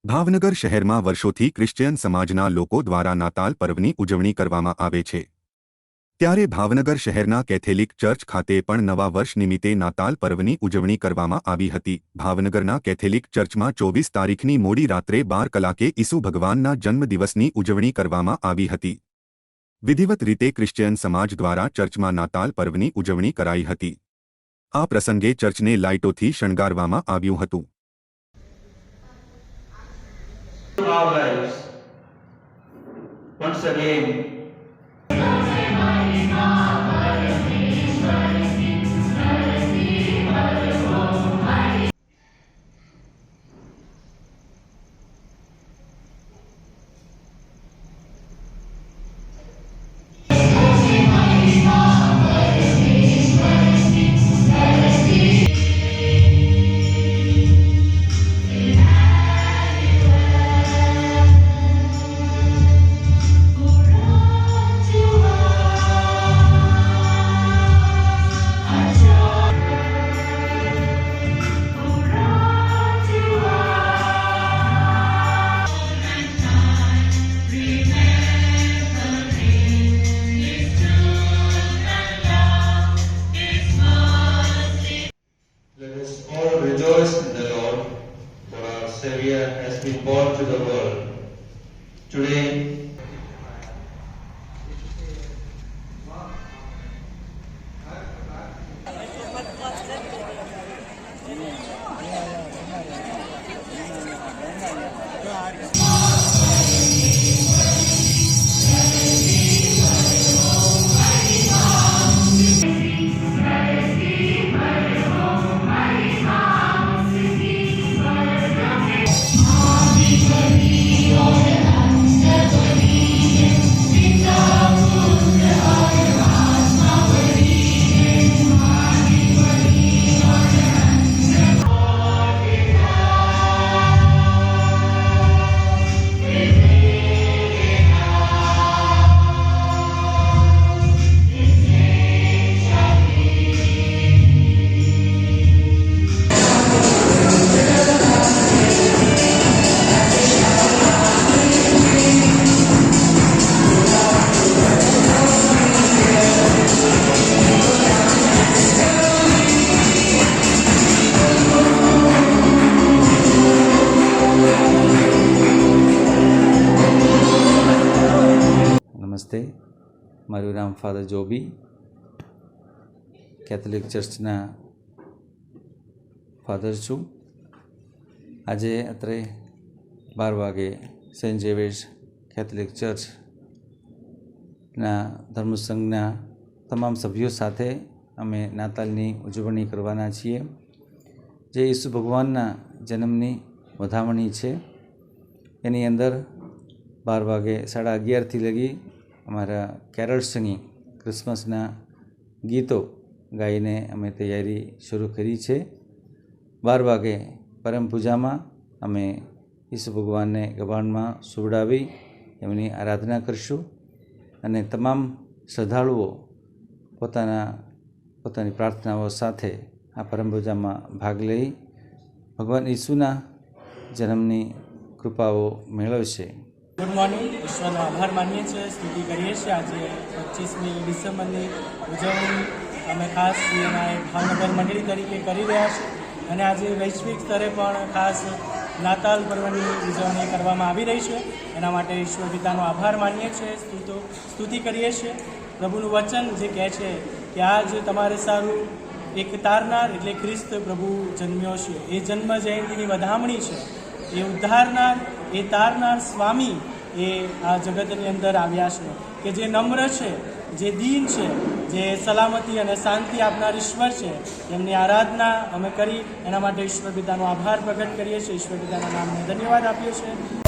ભાવનગર શહેરમાં વર્ષોથી ક્રિશ્ચિયન સમાજના લોકો દ્વારા નાતાલ પર્વની ઉજવણી કરવામાં આવે છે। ત્યારે ભાવનગર શહેરના કેથોલિક ચર્ચ ખાતે પણ નવા વર્ષ નિમિત્તે નાતાલ પર્વની ઉજવણી કરવામાં આવી હતી। ભાવનગરના કેથોલિક ચર્ચમાં 24 તારીખની મોડી રાત્રે 12 કલાકે ઈસુ ભગવાનના જન્મદિવસની ઉજવણી કરવામાં આવી હતી। વિધિવત રીતે ક્રિશ્ચિયન સમાજ દ્વારા ચર્ચમાં નાતાલ પર્વની ઉજવણી કરાઈ હતી। આ પ્રસંગે ચર્ચને લાઇટોથી શણગારવામાં આવ્યું હતું। Our lives. Once again, let us all rejoice in the Lord, for our Savior has been born to the world. Today, નમસ્તે, મારું નામ ફાધર જોબી, કેથોલિક ચર્ચના ફાધર છું। આજે અત્રે 12 વાગે સેન્ટ ઝેવિયર્સ કેથોલિક ચર્ચના ધર્મસંઘના તમામ સભ્યો સાથે અમે નાતાલની ઉજવણી કરવાના છીએ, જે ઈસુ ભગવાનના જન્મની વધામણી છે। એની અંદર 12 વાગે 11:30થી લગી અમારા કેરળ સિંગિંગ ક્રિસમસના ગીતો ગાઈને અમે તૈયારી શરૂ કરી છે। 12 વાગે પરમ પૂજામાં અમે ઈસુ ભગવાનને ગભાણમાં સુવડાવી એમની આરાધના કરીશું અને તમામ શ્રદ્ધાળુઓ પોતાની પ્રાર્થનાઓ સાથે આ પરમ પૂજામાં ભાગ લઈ ભગવાન ઈસુના જન્મની કૃપાઓ મેળવશે। ગુડ મોર્નિંગ, ઈશ્વરનો આભાર માનીએ છીએ, સ્તુતિ કરીએ છીએ। આજે 25મી ડિસેમ્બરની ઉજવણી અમે ખાસ સીએનઆઈ ભાવનગર મંડળી તરીકે કરી રહ્યા છીએ અને આજે વૈશ્વિક સ્તરે પણ ખાસ નાતાલ પર્વની ઉજવણી કરવામાં આવી રહી છે। એના માટે ઈશ્વર પિતાનો આભાર માનીએ છીએ, સ્તુતિ કરીએ છીએ। પ્રભુનું વચન જે કહે છે કે આજ તમારે સારું એક તારનાર એટલે ખ્રિસ્ત પ્રભુ જન્મ્યો છે, એ જન્મ જયંતિની વધામણી છે। એ ઉદ્ધારનાર, એ તારનાર સ્વામી એ આ જગતની અંદર આવ્યા છે, કે જે નમ્ર છે, જે દીન છે, જે સલામતી અને શાંતિ આપનાર ઈશ્વર છે। એમની આરાધના અમે કરી, એના માટે ઈશ્વર પિતાનો આભાર પ્રગટ કરીએ છીએ, ઈશ્વર પિતાના નામને ધન્યવાદ આપીએ છીએ।